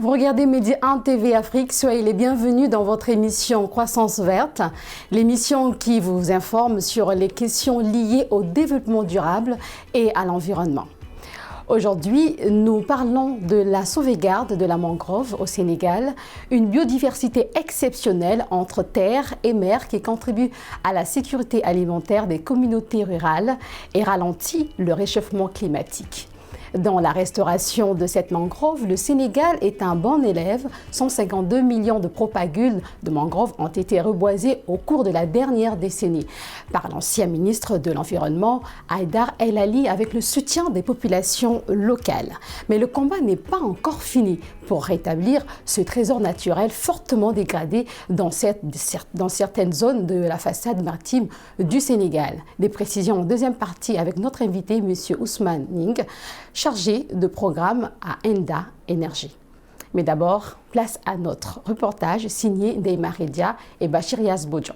Vous regardez Midi 1 TV Afrique, soyez les bienvenus dans votre émission Croissance verte, l'émission qui vous informe sur les questions liées au développement durable et à l'environnement. Aujourd'hui, nous parlons de la sauvegarde de la mangrove au Sénégal, une biodiversité exceptionnelle entre terre et mer qui contribue à la sécurité alimentaire des communautés rurales et ralentit le réchauffement climatique. Dans la restauration de cette mangrove, le Sénégal est un bon élève. 152 millions de propagules de mangroves ont été reboisés au cours de la dernière décennie par l'ancien ministre de l'Environnement, Haïdar El Ali, avec le soutien des populations locales. Mais le combat n'est pas encore fini pour rétablir ce trésor naturel fortement dégradé dans certaines zones de la façade maritime du Sénégal. Des précisions en deuxième partie avec notre invité, M. Ousmane Ning, chargé de programme à Enda Énergie. Mais d'abord, place à notre reportage signé Deyma Redia et Bachir Yazbodjan.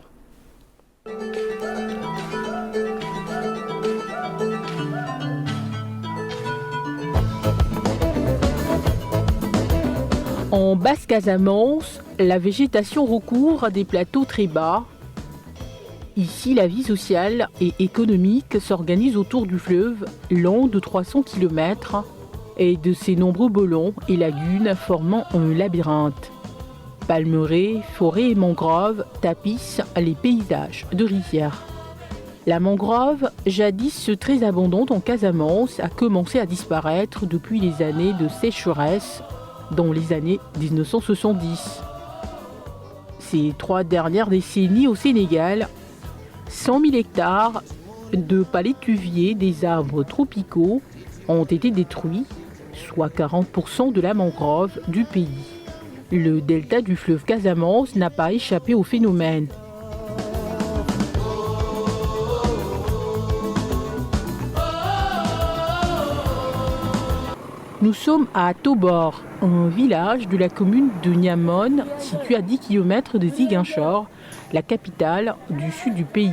En Basse-Casamance, la végétation recourt à des plateaux très bas. Ici, la vie sociale et économique s'organise autour du fleuve, long de 300 km, et de ses nombreux bolons et lagunes formant un labyrinthe. Palmeraies, forêts et mangroves tapissent les paysages de rivières. La mangrove, jadis très abondante en Casamance, a commencé à disparaître depuis les années de sécheresse, dans les années 1970. Ces 3 dernières décennies au Sénégal, 100 000 hectares de palétuviers des arbres tropicaux ont été détruits, soit 40% de la mangrove du pays. Le delta du fleuve Casamance n'a pas échappé au phénomène. Nous sommes à Tobor, un village de la commune de Niamone, situé à 10 km de Ziguinchor, la capitale du sud du pays.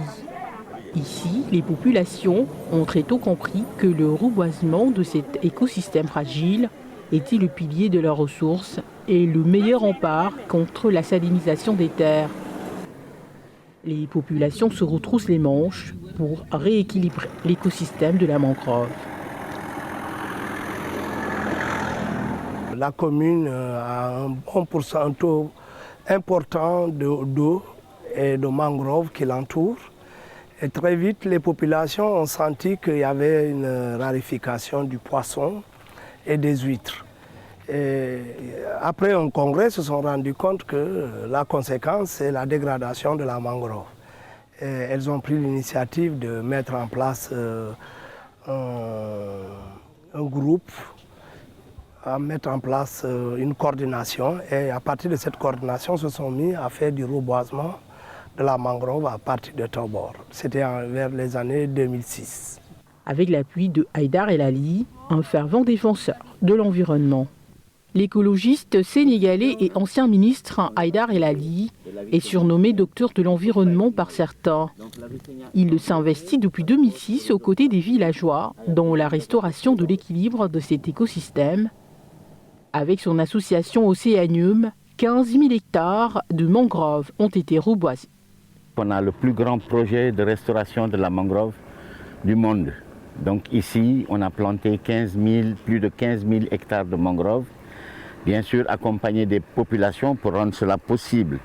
Ici, les populations ont très tôt compris que le reboisement de cet écosystème fragile était le pilier de leurs ressources et le meilleur rempart contre la salinisation des terres. Les populations se retroussent les manches pour rééquilibrer l'écosystème de la mangrove. La commune a un bon pourcentage important d'eau et de mangroves qui l'entourent. Et très vite, les populations ont senti qu'il y avait une raréfaction du poisson et des huîtres. Et après un congrès, ils se sont rendus compte que la conséquence, c'est la dégradation de la mangrove. Et elles ont pris l'initiative de mettre en place un groupe, à mettre en place une coordination, et à partir de cette coordination, se sont mis à faire du reboisement de la mangrove à partir de Tobor. C'était vers les années 2006. Avec l'appui de Haïdar El Ali, un fervent défenseur de l'environnement. L'écologiste sénégalais et ancien ministre Haïdar El Ali est surnommé docteur de l'environnement par certains. Il s'investit depuis 2006 aux côtés des villageois dans la restauration de l'équilibre de cet écosystème. Avec son association Océanium, 15 000 hectares de mangroves ont été reboisés. On a le plus grand projet de restauration de la mangrove du monde. Donc ici, on a planté plus de 15 000 hectares de mangroves. Bien sûr, accompagné des populations pour rendre cela possible.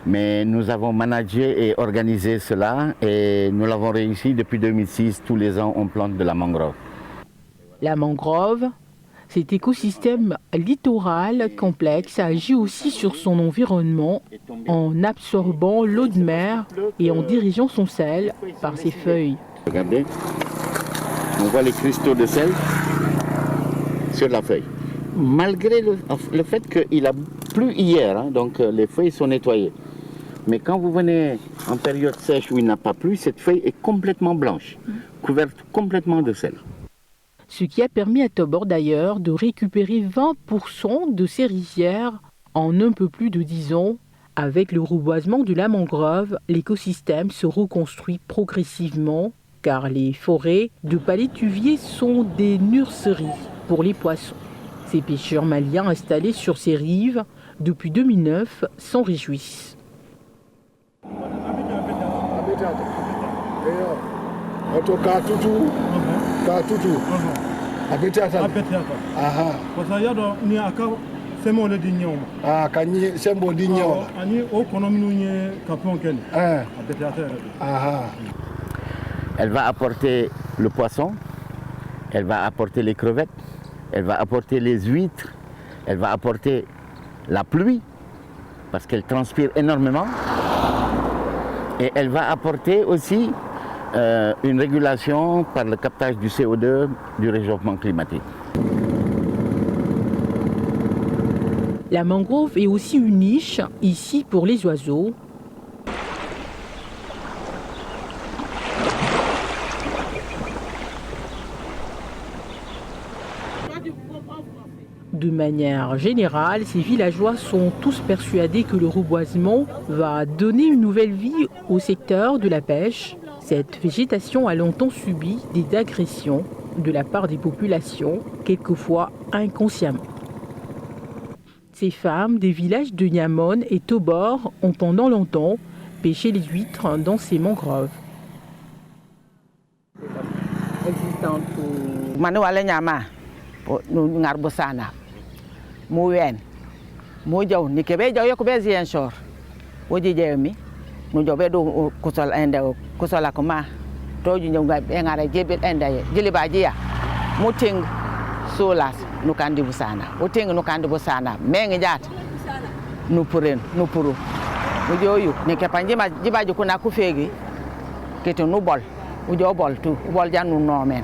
Mais nous avons managé et organisé cela et nous l'avons réussi depuis 2006. Tous les ans, on plante de la mangrove. La mangrove, cet écosystème littoral complexe, agit aussi sur son environnement en absorbant l'eau de mer et en dirigeant son sel par ses feuilles. Regardez, on voit les cristaux de sel sur la feuille. Malgré le fait qu'il a plu hier, donc les feuilles sont nettoyées. Mais quand vous venez en période sèche où il n'a pas plu, cette feuille est complètement blanche, couverte complètement de sel. Ce qui a permis à Tobor d'ailleurs de récupérer 20% de ses rizières en un peu plus de 10 ans. Avec le reboisement de la mangrove, l'écosystème se reconstruit progressivement car les forêts de palétuviers sont des nurseries pour les poissons. Ces pêcheurs maliens installés sur ces rives depuis 2009 s'en réjouissent. Elle va apporter le poisson, elle va apporter les crevettes, elle va apporter les huîtres, elle va apporter la pluie, parce qu'elle transpire énormément. Et elle va apporter aussi une régulation par le captage du CO2 du réchauffement climatique. La mangrove est aussi une niche ici pour les oiseaux. De manière générale, ces villageois sont tous persuadés que le reboisement va donner une nouvelle vie au secteur de la pêche. Cette végétation a longtemps subi des agressions de la part des populations, quelquefois inconsciemment. Ces femmes des villages de Niamon et Tobor ont pendant longtemps pêché les huîtres dans ces mangroves. Solas nukandi busana uting nukandi busana mengi jat nupuren nupuru ujoyu ne kepanjima jibaji kuna kufegi keto nubol ujo bol tu bol janu nomen.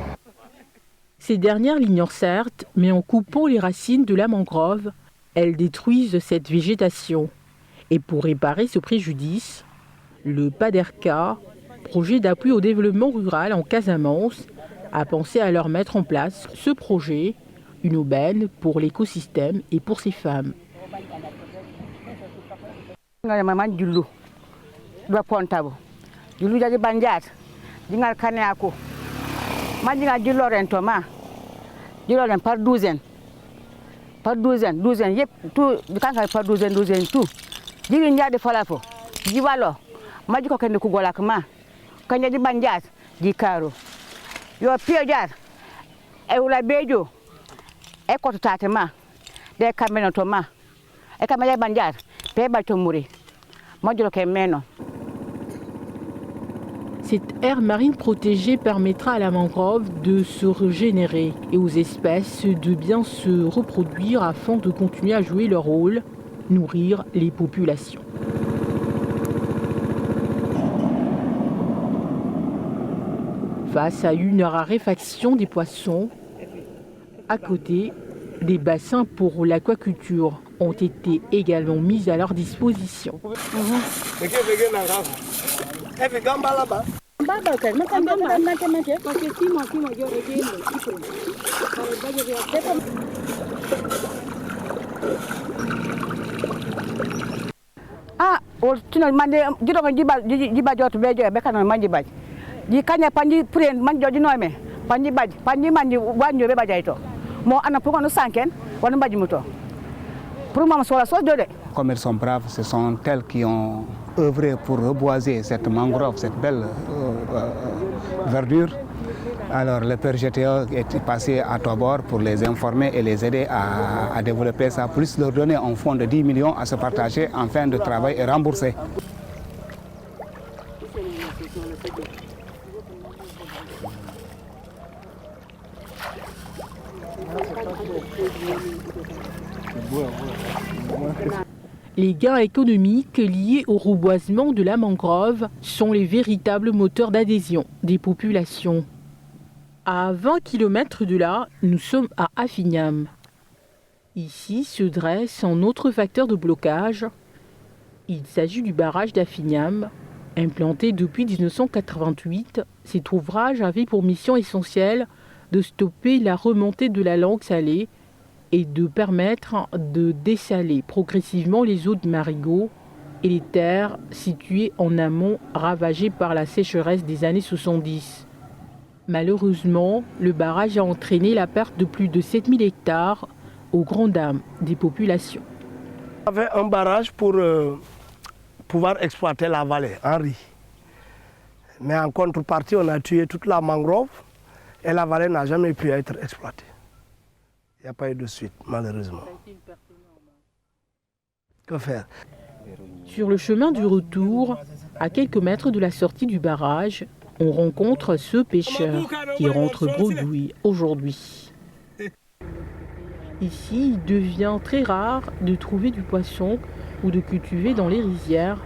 Ces dernières l'ignorent certes, mais en coupant les racines de la mangrove, elles détruisent cette végétation. Et pour réparer ce préjudice, le PADERCA, projet d'appui au développement rural en Casamance, a pensé à leur mettre en place ce projet, une aubaine pour l'écosystème et pour ces femmes. Douzaine, yep, tout, par douzaine, tout. Dirinja de falafo, Jivalo, Majiko Kende Kugolakma, Kanya di Banjat, di Caro. Yo Piojat, Eula Bejo, Eko Tatema, de Caminotoma, Ekamaya Banjat, Peba Tomuri, Modulo Kemeno. Cette aire marine protégée permettra à la mangrove de se régénérer et aux espèces de bien se reproduire afin de continuer à jouer leur rôle, nourrir les populations. Face à une raréfaction des poissons, à côté, des bassins pour l'aquaculture ont été également mis à leur disposition. Ah, tu mande jiba jot bejo be kanon manji baj. Di kanya panji pren manjo di noime. Panji baj, panji manji wanjo be bajay to. Mo ana pour no sanken, wona baji muto. Pour moi so la so de. Comme elles sont braves, ce sont elles qui ont œuvré pour reboiser cette mangrove, cette belle verdure. Alors le père GTO est passé à Tobor pour les informer et les aider à développer ça, plus leur donner un fonds de 10 millions à se partager en fin de travail et rembourser. Les gains économiques liés au reboisement de la mangrove sont les véritables moteurs d'adhésion des populations. À 20 km de là, nous sommes à Afignam. Ici se dresse un autre facteur de blocage. Il s'agit du barrage d'Afignam. Implanté depuis 1988, cet ouvrage avait pour mission essentielle de stopper la remontée de la langue salée et de permettre de dessaler progressivement les eaux de marigot et les terres situées en amont ravagées par la sécheresse des années 70. Malheureusement, le barrage a entraîné la perte de plus de 7000 hectares aux grandes dames des populations. On avait un barrage pour pouvoir exploiter la vallée en riz. Mais en contrepartie, on a tué toute la mangrove et la vallée n'a jamais pu être exploitée. Il n'y a pas eu de suite, malheureusement. Que faire? Sur le chemin du retour, à quelques mètres de la sortie du barrage, on rencontre ce pêcheur qui rentre bredouille aujourd'hui. Ici, il devient très rare de trouver du poisson ou de cultiver dans les rizières.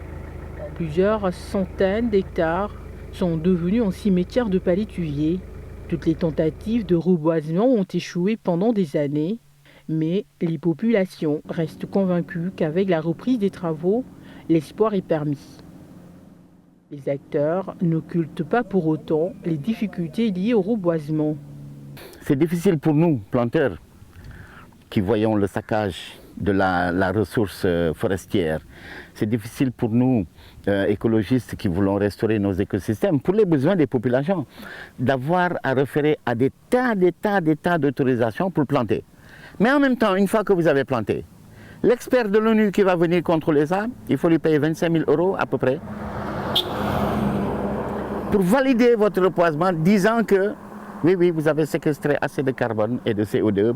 Plusieurs centaines d'hectares sont devenus un cimetière de palétuviers. Toutes les tentatives de reboisement ont échoué pendant des années, mais les populations restent convaincues qu'avec la reprise des travaux, l'espoir est permis. Les acteurs n'occultent pas pour autant les difficultés liées au reboisement. C'est difficile pour nous, planteurs, qui voyons le saccage de la ressource forestière. C'est difficile pour nous, écologistes, qui voulons restaurer nos écosystèmes, pour les besoins des populations, d'avoir à référer à des tas d'autorisations pour planter. Mais en même temps, une fois que vous avez planté, l'expert de l'ONU qui va venir contrôler ça, il faut lui payer 25 000 € à peu près, pour valider votre reboisement, disant que oui, vous avez séquestré assez de carbone et de CO2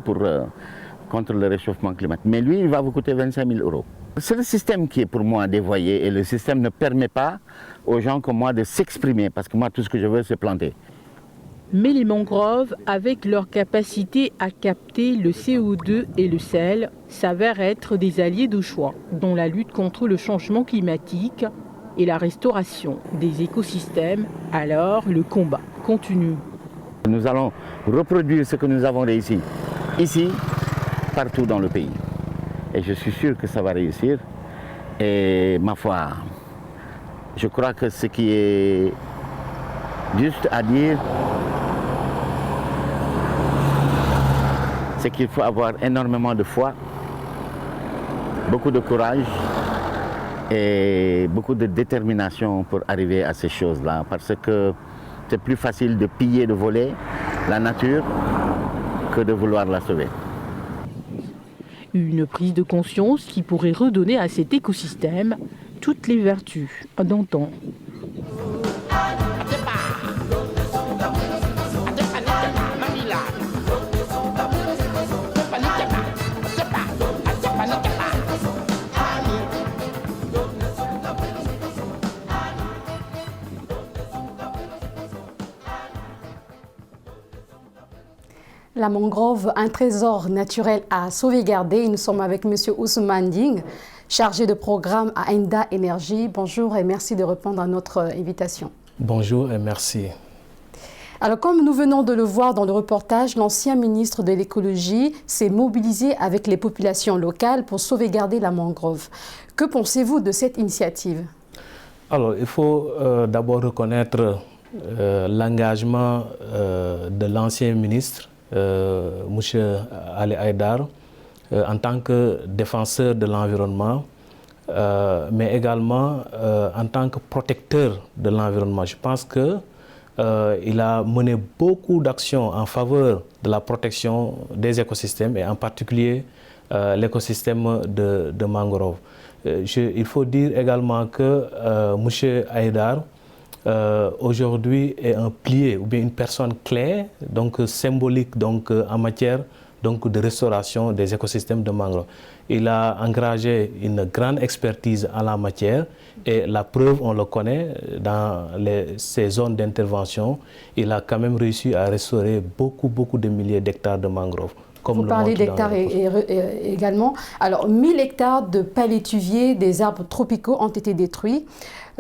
contre le réchauffement climatique. Mais lui, il va vous coûter 25 000 €. C'est le système qui est pour moi dévoyé et le système ne permet pas aux gens comme moi de s'exprimer parce que moi, tout ce que je veux, c'est planter. Mais les mangroves, avec leur capacité à capter le CO2 et le sel, s'avèrent être des alliés de choix dans la lutte contre le changement climatique et la restauration des écosystèmes. Alors, le combat continue. Nous allons reproduire ce que nous avons réussi ici, partout dans le pays. Et je suis sûr que ça va réussir. Et ma foi, je crois que ce qui est juste à dire, c'est qu'il faut avoir énormément de foi, beaucoup de courage et beaucoup de détermination pour arriver à ces choses-là. Parce que c'est plus facile de piller, de voler la nature que de vouloir la sauver. Une prise de conscience qui pourrait redonner à cet écosystème toutes les vertus d'antan. La mangrove, un trésor naturel à sauvegarder. Nous sommes avec M. Ousmane Ding, chargé de programme à Enda Énergie. Bonjour et merci de répondre à notre invitation. Bonjour et merci. Alors, comme nous venons de le voir dans le reportage, l'ancien ministre de l'écologie s'est mobilisé avec les populations locales pour sauvegarder la mangrove. Que pensez-vous de cette initiative? Alors, il faut d'abord reconnaître l'engagement de l'ancien ministre, M. Ali Haïdar, en tant que défenseur de l'environnement, mais également en tant que protecteur de l'environnement. Je pense qu'il a mené beaucoup d'actions en faveur de la protection des écosystèmes et en particulier l'écosystème de mangrove. Il faut dire également que M. Haïdar aujourd'hui est un pilier ou bien une personne clé, donc symbolique donc, en matière donc, de restauration des écosystèmes de mangrove. Il a engagé une grande expertise en la matière et la preuve, on le connaît, dans ces zones d'intervention, il a quand même réussi à restaurer beaucoup de milliers d'hectares de mangroves. Vous parlez d'hectares également. Alors, 1000 hectares de palétuviers, des arbres tropicaux ont été détruits,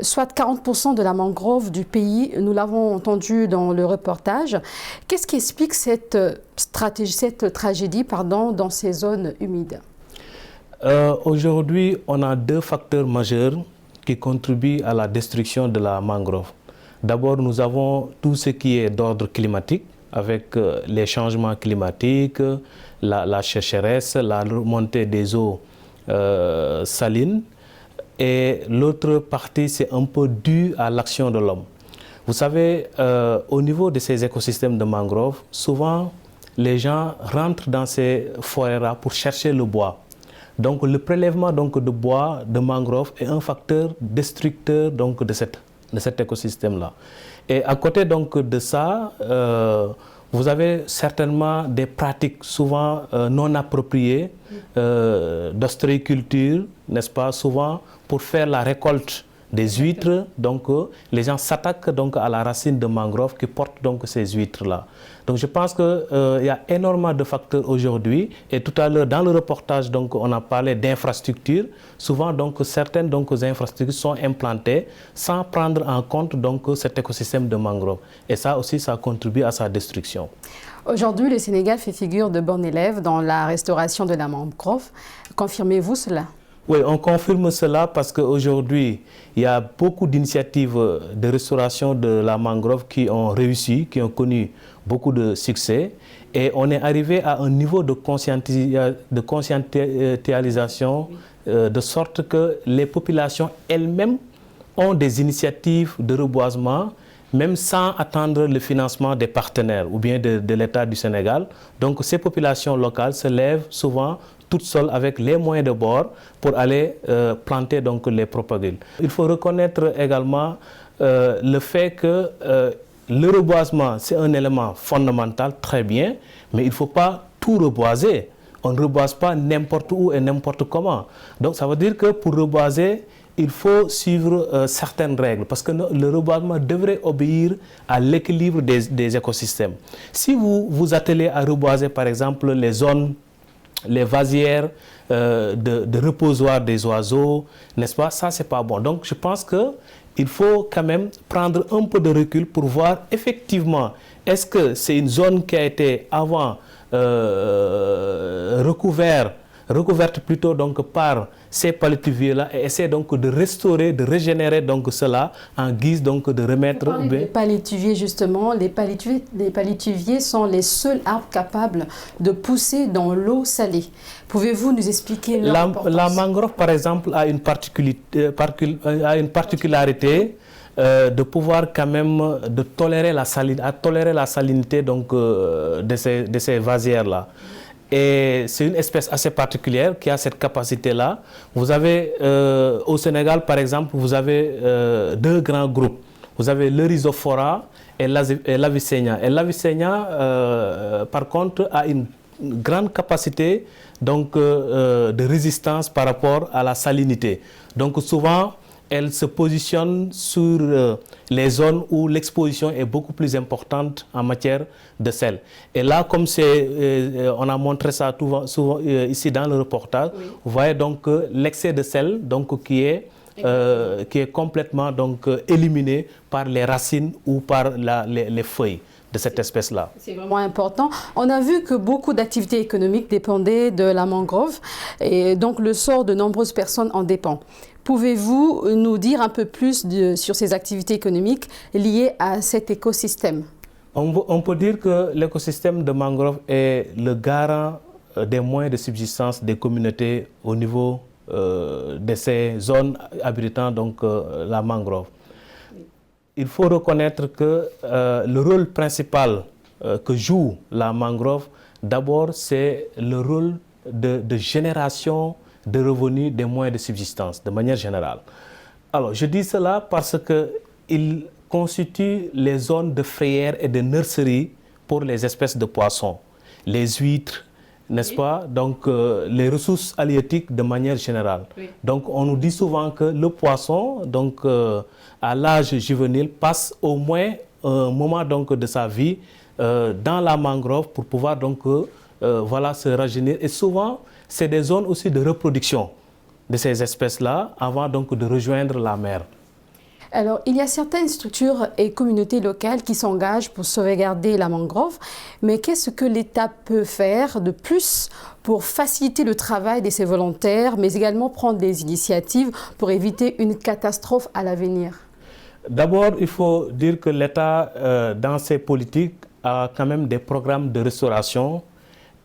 soit 40% de la mangrove du pays. Nous l'avons entendu dans le reportage. Qu'est-ce qui explique cette tragédie dans ces zones humides? Aujourd'hui, on a deux facteurs majeurs qui contribuent à la destruction de la mangrove. D'abord, nous avons tout ce qui est d'ordre climatique, avec les changements climatiques, la sécheresse, la remontée des eaux salines. Et l'autre partie, c'est un peu dû à l'action de l'homme. Vous savez, au niveau de ces écosystèmes de mangroves, souvent, les gens rentrent dans ces forêts-là pour chercher le bois. Donc le prélèvement donc, de bois, de mangrove, est un facteur destructeur donc, de cet écosystème-là. Et à côté donc, de ça, vous avez certainement des pratiques souvent non appropriées d'ostréiculture, n'est-ce pas, souvent pour faire la récolte des huîtres. Donc les gens s'attaquent donc à la racine de mangrove qui porte donc ces huîtres-là. Donc je pense qu'il y a énormément de facteurs aujourd'hui. Et tout à l'heure, dans le reportage, donc, on a parlé d'infrastructures. Souvent, donc, certaines donc, infrastructures sont implantées sans prendre en compte donc, cet écosystème de mangrove. Et ça aussi, ça contribue à sa destruction. Aujourd'hui, le Sénégal fait figure de bon élève dans la restauration de la mangrove. Confirmez-vous cela? Oui, on confirme cela parce qu'aujourd'hui, il y a beaucoup d'initiatives de restauration de la mangrove qui ont réussi, qui ont connu beaucoup de succès. Et on est arrivé à un niveau de conscientisation de sorte que les populations elles-mêmes ont des initiatives de reboisement, même sans attendre le financement des partenaires ou bien de l'État du Sénégal. Donc ces populations locales se lèvent souvent toutes seules avec les moyens de bord pour aller planter donc, les propagules. Il faut reconnaître également le fait que le reboisement, c'est un élément fondamental, très bien, mais il ne faut pas tout reboiser. On ne reboise pas n'importe où et n'importe comment. Donc ça veut dire que pour reboiser, il faut suivre certaines règles parce que le reboisement devrait obéir à l'équilibre des écosystèmes. Si vous vous attelez à reboiser par exemple les zones, les vasières de reposoir des oiseaux, n'est-ce pas? Ça, c'est pas bon. Donc, je pense qu'il faut quand même prendre un peu de recul pour voir effectivement, est-ce que c'est une zone qui a été avant recouverte plutôt donc par ces palétuviers-là et essayer donc de restaurer, de régénérer donc cela en guise donc de remettre... Les palétuviers justement, les palétuviers sont les seuls arbres capables de pousser dans l'eau salée. Pouvez-vous nous expliquer leur importance? La mangrove par exemple a une particularité de pouvoir quand même de tolérer la salinité donc, de ces vasières-là. Et c'est une espèce assez particulière qui a cette capacité-là. Vous avez au Sénégal, par exemple, vous avez deux grands groupes. Vous avez le Rhizophora et l'Avicennia. Et l'Avicennia, par contre, a une grande capacité donc, de résistance par rapport à la salinité. Donc souvent, elle se positionne sur les zones où l'exposition est beaucoup plus importante en matière de sel. Et là, comme on a montré ça souvent ici dans le reportage, oui. Vous voyez donc l'excès de sel donc, qui est complètement donc, éliminé par les racines ou par les feuilles de cette espèce-là. C'est vraiment important. On a vu que beaucoup d'activités économiques dépendaient de la mangrove et donc le sort de nombreuses personnes en dépend. Pouvez-vous nous dire un peu plus sur ces activités économiques liées à cet écosystème? On peut dire que l'écosystème de mangrove est le garant des moyens de subsistance des communautés au niveau de ces zones abritant donc, la mangrove. Il faut reconnaître que le rôle principal que joue la mangrove, d'abord, c'est le rôle de génération de revenus des moyens de subsistance, de manière générale. Alors, je dis cela parce qu'il constitue les zones de frayère et de nurserie pour les espèces de poissons, les huîtres, n'est-ce pas? Donc, les ressources halieutiques de manière générale. Oui. Donc, on nous dit souvent que le poisson, donc, à l'âge juvénile, passe au moins un moment donc, de sa vie dans la mangrove pour pouvoir donc, voilà, se rajeunir. Et souvent, c'est des zones aussi de reproduction de ces espèces-là avant donc de rejoindre la mer. Alors, il y a certaines structures et communautés locales qui s'engagent pour sauvegarder la mangrove, mais qu'est-ce que l'État peut faire de plus pour faciliter le travail de ces volontaires, mais également prendre des initiatives pour éviter une catastrophe à l'avenir? D'abord, il faut dire que l'État, dans ses politiques, a quand même des programmes de restauration.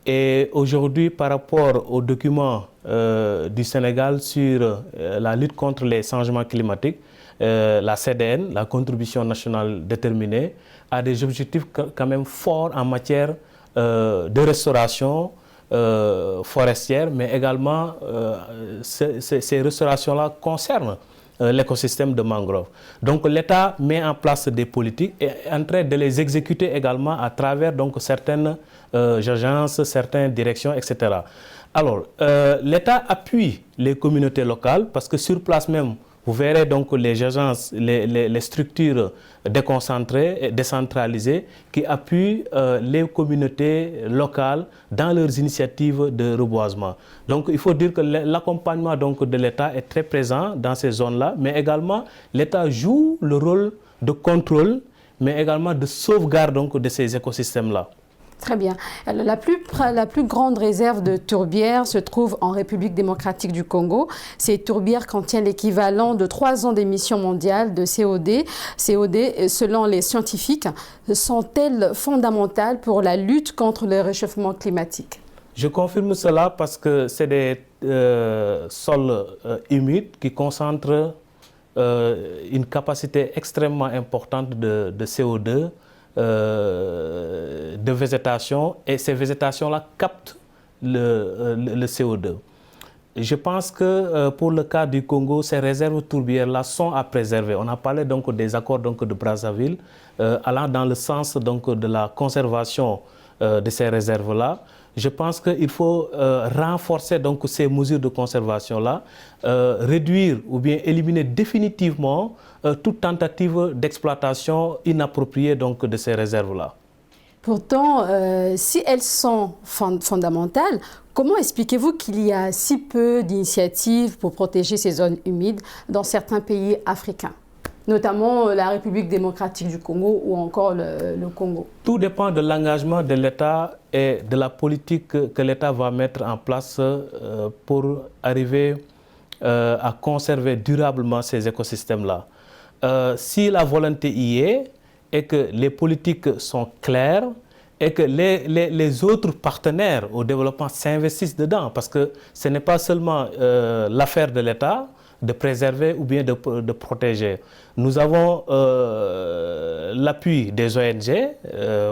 Et aujourd'hui, par rapport aux documents du Sénégal sur la lutte contre les changements climatiques, la CDN, la contribution nationale déterminée, a des objectifs quand même forts en matière de restauration forestière, mais également ces restaurations-là concernent l'écosystème de mangrove. Donc l'État met en place des politiques et est en train de les exécuter également à travers donc, certaines agences, certaines directions, etc. Alors, l'État appuie les communautés locales parce que sur place même, vous verrez donc les agences, les structures déconcentrées et décentralisées qui appuient les communautés locales dans leurs initiatives de reboisement. Donc il faut dire que l'accompagnement de l'État est très présent dans ces zones-là, mais également l'État joue le rôle de contrôle, mais également de sauvegarde donc, de ces écosystèmes-là. Très bien. La plus grande réserve de tourbières se trouve en République démocratique du Congo. Ces tourbières contiennent l'équivalent de 3 ans d'émissions mondiales de CO2. Selon les scientifiques, sont-elles fondamentales pour la lutte contre le réchauffement climatique? Je confirme cela parce que c'est des sols humides qui concentrent une capacité extrêmement importante de CO2. De végétation, et ces végétations-là captent le CO2. Je pense que pour le cas du Congo, ces réserves tourbières-là sont à préserver. On a parlé donc des accords donc, de Brazzaville, allant dans le sens donc, de la conservation de ces réserves-là. Je pense qu'il faut renforcer donc, ces mesures de conservation-là, réduire ou bien éliminer définitivement toute tentative d'exploitation inappropriée donc, de ces réserves-là. Pourtant, si elles sont fondamentales, comment expliquez-vous qu'il y a si peu d'initiatives pour protéger ces zones humides dans certains pays africains, notamment la République démocratique du Congo ou encore le Congo? Tout dépend de l'engagement de l'État et de la politique que l'État va mettre en place pour arriver à conserver durablement ces écosystèmes-là. Si la volonté y est et que les politiques sont claires et que les autres partenaires au développement s'investissent dedans, parce que ce n'est pas seulement l'affaire de l'État de préserver ou bien de protéger. Nous avons l'appui des ONG,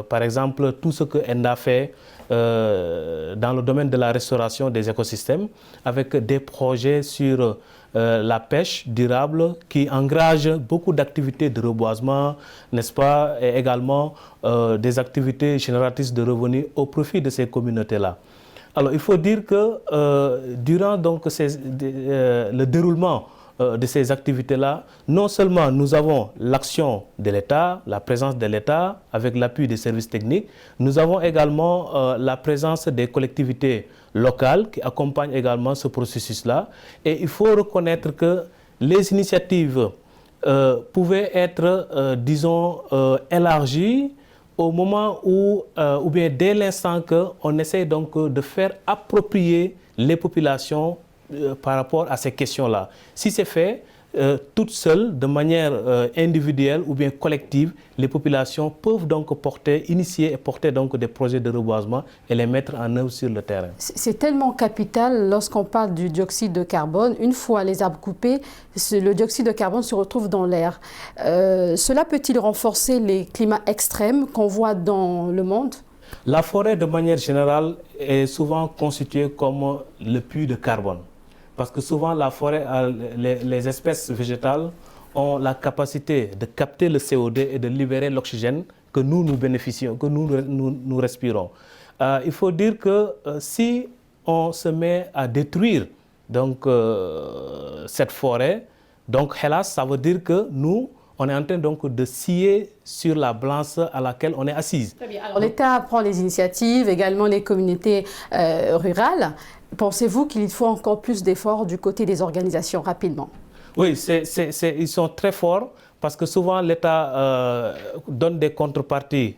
par exemple tout ce que ENDA fait dans le domaine de la restauration des écosystèmes, avec des projets sur la pêche durable qui engage beaucoup d'activités de reboisement, n'est-ce pas, et également des activités génératrices de revenus au profit de ces communautés-là. Alors il faut dire que durant donc, le déroulement de ces activités-là, non seulement nous avons l'action de l'État, la présence de l'État avec l'appui des services techniques, nous avons également la présence des collectivités locales qui accompagnent également ce processus-là. Et il faut reconnaître que les initiatives pouvaient être, disons, élargies au moment où, ou bien dès l'instant qu'on essaie donc de faire approprier les populations par rapport à ces questions-là. Si c'est fait, toutes seules, de manière individuelle ou bien collective, les populations peuvent donc initier et porter donc des projets de reboisement et les mettre en œuvre sur le terrain. C'est tellement capital lorsqu'on parle du dioxyde de carbone. Une fois les arbres coupés, le dioxyde de carbone se retrouve dans l'air. Cela peut-il renforcer les climats extrêmes qu'on voit dans le monde? La forêt, de manière générale, est souvent constituée comme le puits de carbone. Parce que souvent, la forêt, les espèces végétales ont la capacité de capter le CO2 et de libérer l'oxygène que nous bénéficions, que nous respirons. Il faut dire que si on se met à détruire donc, cette forêt, donc hélas, ça veut dire que nous, on est en train donc de scier sur la balance à laquelle on est assise. Très bien. Alors l'État prend les initiatives, également les communautés rurales. Pensez-vous qu'il faut encore plus d'efforts du côté des organisations rapidement? Oui, ils sont très forts parce que souvent l'État donne des contreparties,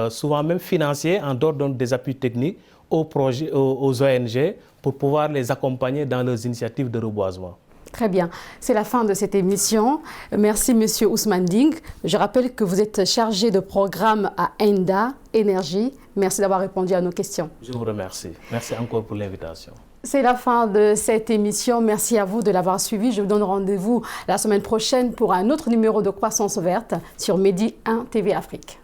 souvent même financiers, en dehors des appuis techniques aux ONG pour pouvoir les accompagner dans leurs initiatives de reboisement. Très bien. C'est la fin de cette émission. Merci, Monsieur Ousmane Ding. Je rappelle que vous êtes chargé de programme à ENDA Énergie. Merci d'avoir répondu à nos questions. Je vous remercie. Merci encore pour l'invitation. C'est la fin de cette émission. Merci à vous de l'avoir suivi. Je vous donne rendez-vous la semaine prochaine pour un autre numéro de Croissance Verte sur Medi 1 TV Afrique.